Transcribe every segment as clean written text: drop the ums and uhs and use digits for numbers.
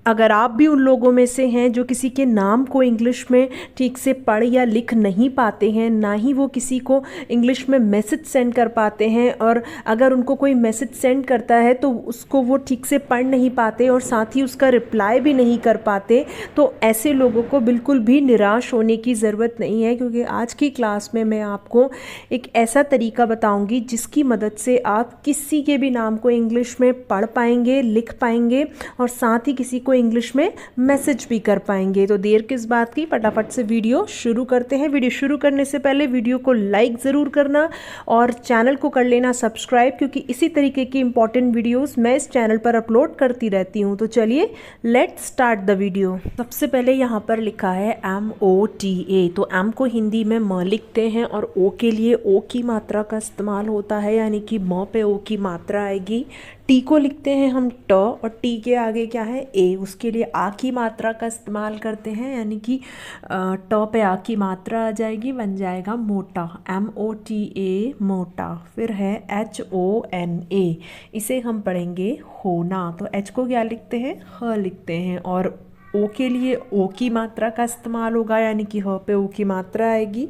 अगर आप भी उन लोगों में से हैं जो किसी के नाम को इंग्लिश में ठीक से पढ़ या लिख नहीं पाते हैं, ना ही वो किसी को इंग्लिश में मैसेज सेंड कर पाते हैं, और अगर उनको कोई मैसेज सेंड करता है तो उसको वो ठीक से पढ़ नहीं पाते और साथ ही उसका रिप्लाई भी नहीं कर पाते, तो ऐसे लोगों को बिल्कुल भी निराश होने की ज़रूरत नहीं है, क्योंकि आज की क्लास में मैं आपको एक ऐसा तरीका बताऊंगी जिसकी मदद से आप किसी के भी नाम को इंग्लिश में पढ़ पाएंगे, लिख पाएंगे और साथ ही किसी को इंग्लिश में मैसेज भी कर पाएंगे। तो देर किस बात की, फटाफट से वीडियो शुरू करते हैं। वीडियो शुरू करने से पहले वीडियो को लाइक ज़रूर करना और चैनल को कर लेना सब्सक्राइब, क्योंकि इसी तरीके की इंपॉर्टेंट वीडियोस मैं इस चैनल पर अपलोड करती रहती हूँ। तो चलिए लेट्स स्टार्ट द वीडियो। सबसे पहले यहाँ पर लिखा है MOTA, तो M को हिंदी में म लिखते हैं और O के लिए O की मात्रा का इस्तेमाल होता है, यानी कि म पे O की मात्रा आएगी। टी को लिखते हैं हम ट, और टी के आगे क्या है ए, उसके लिए आ की मात्रा का इस्तेमाल करते हैं, यानी कि ट पे आ की मात्रा आ जाएगी, बन जाएगा मोटा, MOTA मोटा। फिर है HONA, इसे हम पढ़ेंगे होना, तो एच को क्या लिखते हैं ह लिखते हैं, और ओ के लिए ओ की मात्रा का इस्तेमाल होगा, यानी कि ह पे ओ की मात्रा आएगी।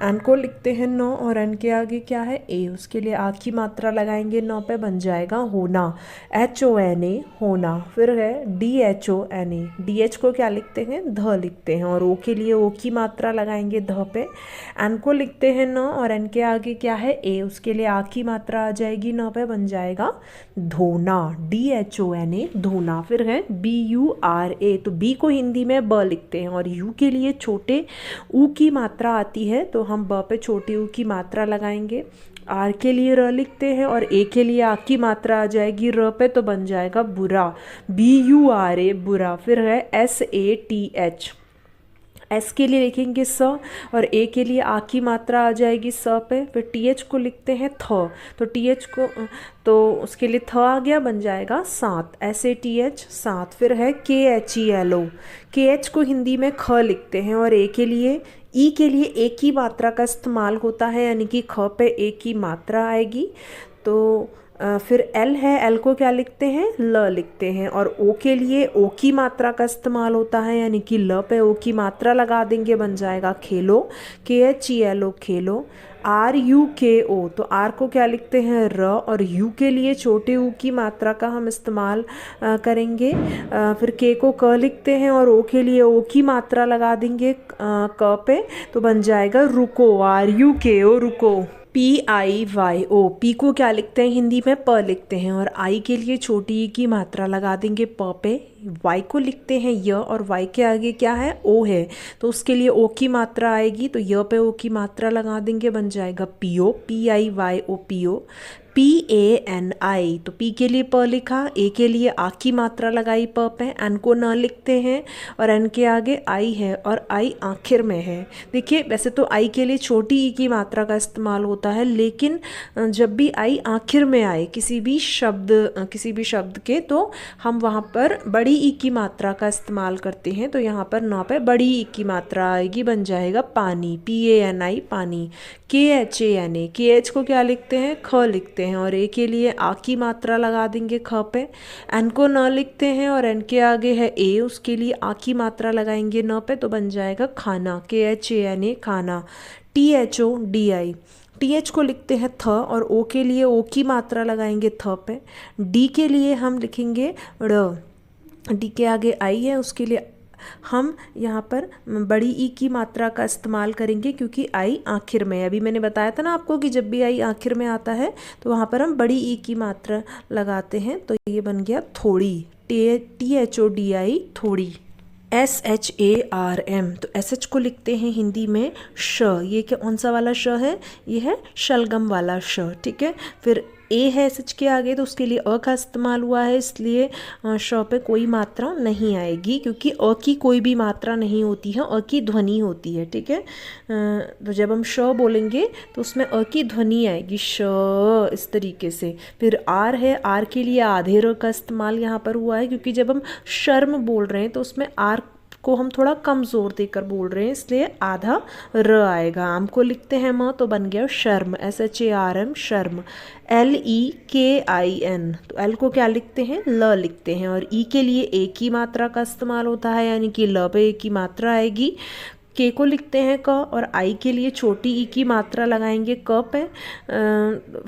एन को लिखते हैं नो, और एन के आगे क्या है ए, उसके लिए आ की मात्रा लगाएंगे नो पे, बन जाएगा होना, HONA होना। फिर है DHONA, DH को क्या लिखते हैं ध लिखते हैं, और ओ के लिए ओ की मात्रा लगाएंगे ध पे। एन को लिखते हैं नो, और एन के आगे क्या है ए, उसके लिए आ की मात्रा आ जाएगी नो पे, बन जाएगा धोना, DHONA धोना। फिर है BURA, तो बी को हिंदी में ब लिखते हैं, और यू के लिए छोटे ऊ की मात्रा आती है, तो हम ब पे छोटी ऊ की मात्रा लगाएंगे। आर के लिए र लिखते हैं, और ए के लिए आ की मात्रा आ जाएगी र पे, तो बन जाएगा बुरा, BURA बुरा। फिर है SATH, एस के लिए लिखेंगे स, और ए के लिए आ की मात्रा आ जाएगी स पे। फिर TH को लिखते हैं थ, तो TH को तो उसके लिए थ आ गया, बन जाएगा सात, SATH सात। फिर है KHELO, KH को हिंदी में ख लिखते हैं, और ए के लिए ई के लिए ए की मात्रा का इस्तेमाल होता है, यानी कि ख पे ए की मात्रा आएगी। तो फिर एल है, एल को क्या लिखते हैं ल लिखते हैं, और ओ के लिए ओ की मात्रा का इस्तेमाल होता है, यानी कि ल पे ओ की मात्रा लगा देंगे, बन जाएगा खेलो, KHELO खेलो। RUKO, तो आर को क्या लिखते हैं र, और यू के लिए छोटे ऊ की मात्रा का हम इस्तेमाल करेंगे। फिर के को क लिखते हैं, और ओ के लिए ओ की मात्रा लगा देंगे क पे, तो बन जाएगा रुको, RUKO रुको। PIYO, पी को क्या लिखते हैं हिंदी में प लिखते हैं, और आई के लिए छोटी ई की मात्रा लगा देंगे प पे। वाई को लिखते हैं य, और वाई के आगे क्या है ओ है, तो उसके लिए ओ की मात्रा आएगी, तो य पे ओ की मात्रा लगा देंगे, बन जाएगा PO, PIYO PO। PANI, तो पी के लिए प लिखा, ए के लिए आ की मात्रा लगाई प पे, एन को न लिखते हैं, और एन के आगे आई है, और आई आखिर में है। देखिए वैसे तो आई के लिए छोटी ई की मात्रा का इस्तेमाल होता है, लेकिन जब भी आई आखिर में आए किसी भी शब्द के, तो हम वहाँ पर बड़ी ई की मात्रा का इस्तेमाल करते हैं, तो यहाँ पर न पे बड़ी ई की मात्रा आएगी, बन जाएगा पानी, PANI पानी। KHANA, KH को क्या लिखते हैं ख लिखते हैं, और ए के लिए आ की मात्रा लगा देंगे ख पे। एन को न लिखते हैं, और एन के आगे है ए, उसके लिए आ की मात्रा लगाएंगे न पे, तो बन जाएगा खाना, KHANA खाना। THODI, TH को लिखते हैं थ, और ओ के लिए ओ की मात्रा लगाएंगे थ पे। डी के लिए हम लिखेंगे ड़, डी के आगे आई है, उसके लिए हम यहाँ पर बड़ी ई की मात्रा का इस्तेमाल करेंगे, क्योंकि आई आखिर में है। अभी मैंने बताया था ना आपको कि जब भी आई आखिर में आता है तो वहाँ पर हम बड़ी ई की मात्रा लगाते हैं, तो ये बन गया थोड़ी, THODI थोड़ी। SHARM, तो SH को लिखते हैं हिंदी में श, ये क्या कौन सा वाला श है, ये है शलगम वाला श, ठीक है। फिर ए है SH के आगे, तो उसके लिए अ का इस्तेमाल हुआ है, इसलिए श पे कोई मात्रा नहीं आएगी, क्योंकि अ की कोई भी मात्रा नहीं होती है, अ की ध्वनि होती है, ठीक है। तो जब हम श बोलेंगे तो उसमें अ की ध्वनि आएगी श, इस तरीके से। फिर आर है, आर के लिए आधे र का इस्तेमाल यहाँ पर हुआ है, क्योंकि जब हम शर्म बोल रहे हैं तो उसमें आर को हम थोड़ा कम जोर देकर बोल रहे हैं, इसलिए आधा र आएगा। आम को लिखते हैं म, तो बन गया शर्म, SHARM, शर्म। LEKIN, तो एल को क्या लिखते हैं, ल लिखते हैं, और ई के लिए एक ही मात्रा का इस्तेमाल होता है, यानी कि ल पे एक ही मात्रा आएगी। के को लिखते हैं क, और आई के लिए छोटी ई की मात्रा लगाएंगे क पे।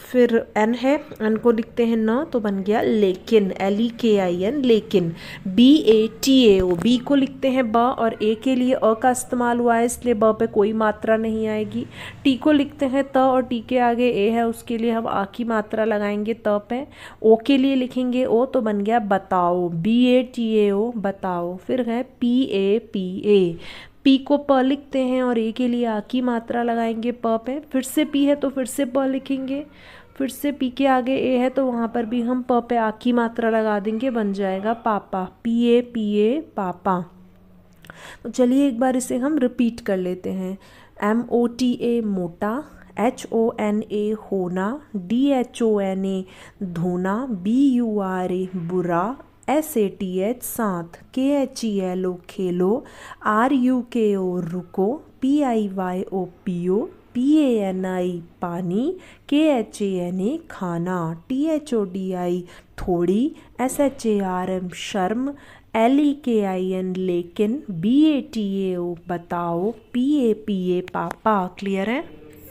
फिर एन है, एन को लिखते हैं न, तो बन गया लेकिन, LEKIN, लेकिन। BATAO, बी को लिखते हैं ब, और ए के लिए अ का इस्तेमाल हुआ है, इसलिए ब पे कोई मात्रा नहीं आएगी। टी को लिखते हैं त, और टी के आगे ए है, उसके लिए हम आ की मात्रा लगाएंगे त पे। ओ के लिए लिखेंगे ओ, तो बन गया बताओ, BATAO, बताओ। फिर है PAPA, पी को प लिखते हैं, और ए के लिए आ की मात्रा लगाएंगे प पे। फिर से पी है तो फिर से प लिखेंगे, फिर से पी के आगे ए है तो वहाँ पर भी हम प पे आ की मात्रा लगा देंगे, बन जाएगा पापा, PAPA, पापा। तो चलिए एक बार इसे हम रिपीट कर लेते हैं। MOTA, मोटा। HONA, होना। DHONA, धोना। BURA, बुरा। SATH, साथ। KHELO, खेलो। RUKO, रुको। PIYO, पियो। PANI, पानी। KHANA, खाना। THODI, थोड़ी। SHARM, शर्म। LEKIN, लेकिन। BATAO, बताओ। PAPA, पापा। क्लियर है।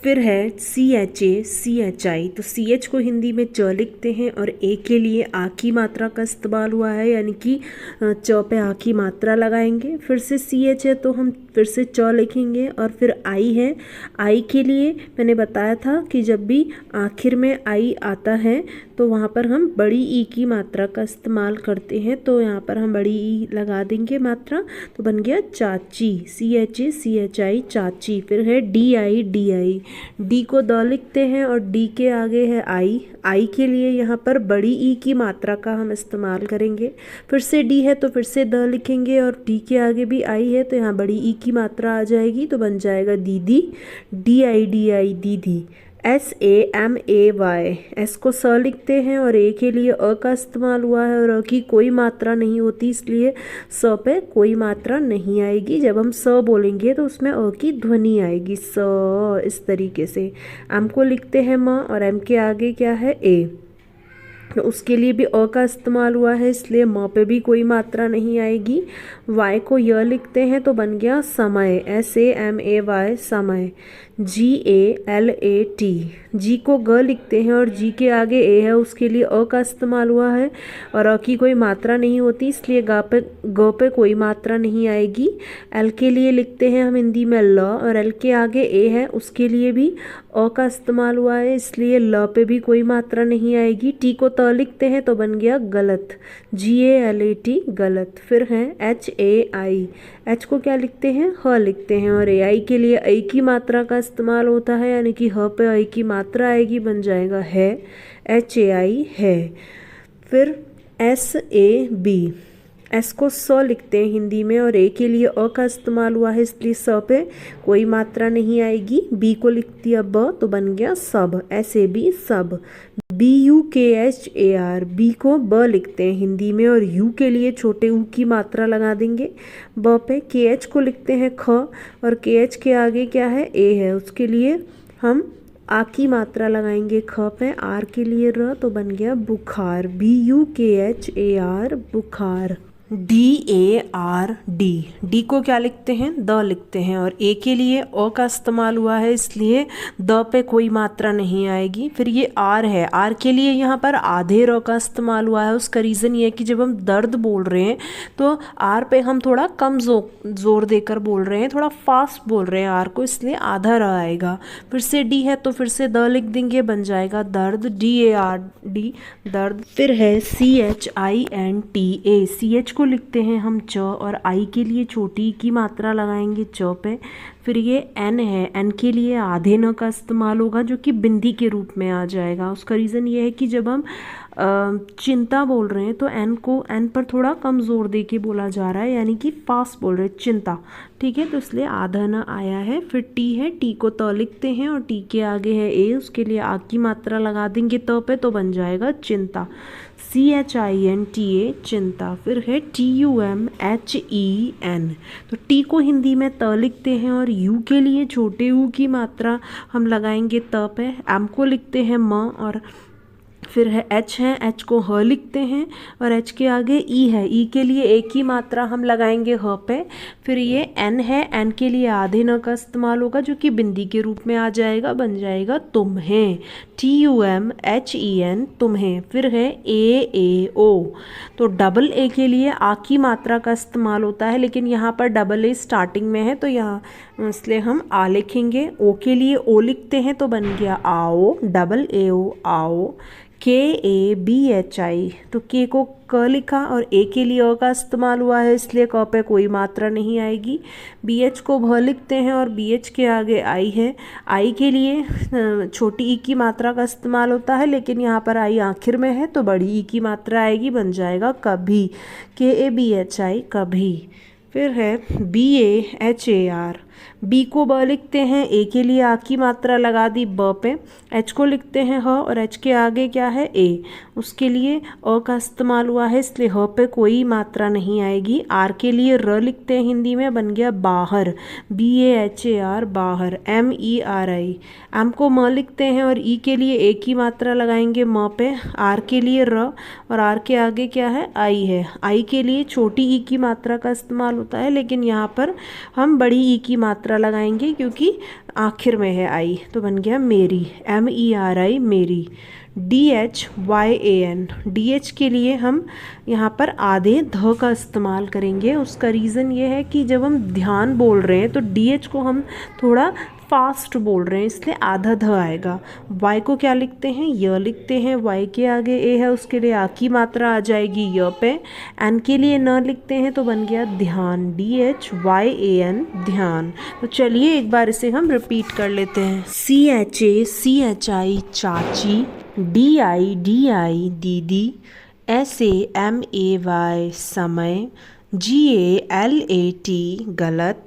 फिर है CHI, तो CH को हिंदी में च लिखते हैं, और ए के लिए आ की मात्रा का इस्तेमाल हुआ है, यानी कि च पे आ की मात्रा लगाएंगे। फिर से CH है तो हम फिर से च लिखेंगे, और फिर आई है। आई के लिए मैंने बताया था कि जब भी आखिर में आई आता है तो वहाँ पर हम बड़ी ई की मात्रा का इस्तेमाल करते हैं, तो यहाँ पर हम बड़ी ई लगा देंगे मात्रा, तो बन गया चाची, CHI, चाची। फिर है DI, डी को द लिखते हैं, और डी के आगे है आई के लिए यहाँ पर बड़ी ई की मात्रा का हम इस्तेमाल करेंगे। फिर से डी है तो फिर से द लिखेंगे, और डी के आगे भी आई है तो यहाँ बड़ी ई की मात्रा आ जाएगी, तो बन जाएगा दीदी, DI, दीदी। SAMAY, एस को स लिखते हैं, और ए के लिए अ का इस्तेमाल हुआ है, और अ की कोई मात्रा नहीं होती, इसलिए स पे कोई मात्रा नहीं आएगी। जब हम स बोलेंगे तो उसमें अ की ध्वनि आएगी, स, इस तरीके से। एम को लिखते हैं म, और एम के आगे क्या है, ए, तो उसके लिए भी अ का इस्तेमाल हुआ है, इसलिए म पे भी कोई मात्रा नहीं आएगी। वाई को य लिखते हैं तो बन गया समय, SAMAY, समय। GALAT, जी को ग लिखते हैं, और जी के आगे ए है, उसके लिए अ का इस्तेमाल हुआ है, और अ की कोई मात्रा नहीं होती, इसलिए ग पे कोई मात्रा नहीं आएगी। एल के लिए लिखते हैं हम हिंदी में ल, और एल के आगे ए है, उसके लिए भी अ का इस्तेमाल हुआ है, इसलिए ल पे भी कोई मात्रा नहीं आएगी। टी को त लिखते हैं तो बन गया गलत, GALAT, गलत। फिर है HAI, एच को क्या लिखते हैं, ह लिखते हैं, और AI के लिए ऐ की मात्रा का इस्तेमाल होता है, यानी कि ह पे ऐ की मात्रा आएगी, बन जाएगा है, HAI, है। फिर SAB, एस को स लिखते हैं हिंदी में, और ए के लिए अ का इस्तेमाल हुआ है, इसलिए स पे कोई मात्रा नहीं आएगी। बी को लिख दिया ब, तो बन गया सब, SAB, सब। BUKHAR, बी को ब लिखते हैं हिंदी में, और यू के लिए छोटे ऊ की मात्रा लगा देंगे ब पे। KH को लिखते हैं ख, और KH के आगे क्या है, ए है, उसके लिए हम आ की मात्रा लगाएंगे ख पे। आर के लिए र, तो बन गया बुखार, BUKHAR, बुखार। DARD, डी को क्या लिखते हैं, द लिखते हैं, और ए के लिए अ का इस्तेमाल हुआ है, इसलिए द पे कोई मात्रा नहीं आएगी। फिर ये आर है, आर के लिए यहाँ पर आधे र का इस्तेमाल हुआ है। उसका रीज़न ये है कि जब हम दर्द बोल रहे हैं तो आर पे हम थोड़ा कम जोर देकर बोल रहे हैं, थोड़ा फास्ट बोल रहे हैं आर को, इसलिए आधा र आएगा। फिर से डी है तो फिर से द लिख देंगे, बन जाएगा दर्द, DARD, दर्द। फिर है CHINTA, CH को लिखते हैं हम च, और आई के लिए छोटी की मात्रा लगाएंगे च पे। फिर ये एन है, एन के लिए आधे न का इस्तेमाल होगा, जो कि बिंदी के रूप में आ जाएगा। उसका रीज़न ये है कि जब हम चिंता बोल रहे हैं तो एन पर थोड़ा कम जोर दे के बोला जा रहा है, यानी कि फास्ट बोल रहे हैं चिंता। ठीक है, तो इसलिए आधा न आया है। फिर टी है, टी को त लिखते हैं और टी के आगे है ए, उसके लिए आ की मात्रा लगा देंगे त पे तो बन जाएगा चिंता। CHINTA चिंता। फिर है TUMHEN, तो टी को हिंदी में त लिखते हैं और यू के लिए छोटे यू की मात्रा हम लगाएंगे त पे, एम को लिखते हैं म, और फिर है एच को ह लिखते हैं और एच के आगे ई है, ई के लिए एक ही मात्रा हम लगाएंगे ह पे। फिर ये एन है, एन के लिए आधे न का इस्तेमाल होगा जो कि बिंदी के रूप में आ जाएगा, बन जाएगा तुम्हें। TUMHEN तुम्हें। फिर है AAO, तो डबल ए के लिए आ की मात्रा का इस्तेमाल होता है, लेकिन यहाँ पर डबल ए स्टार्टिंग में है तो यहाँ इसलिए हम आ लिखेंगे। ओ के लिए ओ लिखते हैं तो बन गया आओ, डबल AO आओ। KABHI, तो के को क लिखा और ए के लिए अ का इस्तेमाल हुआ है इसलिए क पे कोई मात्रा नहीं आएगी। BH को भ लिखते हैं और BH के आगे आई है, आई के लिए छोटी ई की मात्रा का इस्तेमाल होता है, लेकिन यहाँ पर आई आखिर में है तो बड़ी ई की मात्रा आएगी, बन जाएगा कभी। KABHI कभी। फिर है BAHAR, बी को ब लिखते हैं, ए के लिए आ की मात्रा लगा दी ब पे, एच को लिखते हैं ह और एच के आगे क्या है ए, उसके लिए अ का इस्तेमाल हुआ है इसलिए ह पे कोई मात्रा नहीं आएगी। आर के लिए र लिखते हैं हिंदी में, बन गया बाहर, BAHAR बाहर। MERI, एम को म लिखते हैं और ई के लिए एक ही मात्रा लगाएंगे म पे, आर के लिए र और आर के आगे क्या है आई है, आई के लिए छोटी ई की मात्रा का इस्तेमाल होता है, लेकिन यहाँ पर हम बड़ी ई की मात्रा लगाएंगे क्योंकि आखिर में है आई, तो बन गया मेरी, MERI मेरी। DHYAN, DH के लिए हम यहाँ पर आधे ध का इस्तेमाल करेंगे। उसका रीज़न ये है कि जब हम ध्यान बोल रहे हैं तो DH को हम थोड़ा फास्ट बोल रहे हैं इसलिए आधा ध आएगा। Y को क्या लिखते हैं, य लिखते हैं, Y के आगे ए है उसके लिए आ की मात्रा आ जाएगी य पे। N के लिए न लिखते हैं तो बन गया ध्यान, DHYAN ध्यान। तो चलिए एक बार इसे हम रिपीट कर लेते हैं। CHACHI चाची, DIDI दीदी, SAMAY समय, GALAT गलत,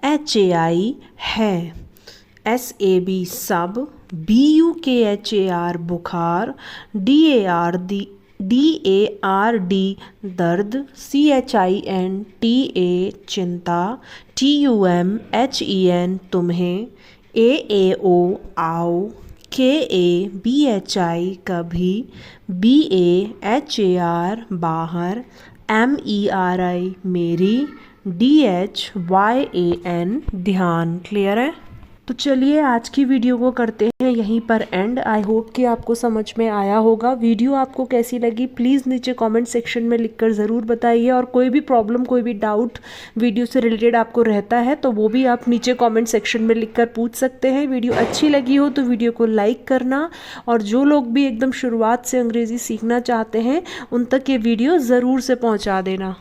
HAI है, SAB सब, BUKHAR बुखार, DARD दर्द, CHINTA चिंता, TUMHEN तुम्हें, AAO आओ, KABHI कभी, BAHAR बाहर, MERI मेरी, DHYAN ध्यान। क्लियर है? तो चलिए आज की वीडियो को करते हैं यहीं पर एंड। आई होप कि आपको समझ में आया होगा। वीडियो आपको कैसी लगी प्लीज़ नीचे कमेंट सेक्शन में लिखकर ज़रूर बताइए, और कोई भी प्रॉब्लम कोई भी डाउट वीडियो से रिलेटेड आपको रहता है तो वो भी आप नीचे कमेंट सेक्शन में लिखकर पूछ सकते हैं। वीडियो अच्छी लगी हो तो वीडियो को लाइक करना, और जो लोग भी एकदम शुरुआत से अंग्रेज़ी सीखना चाहते हैं उन तक ये वीडियो ज़रूर से पहुँचा देना।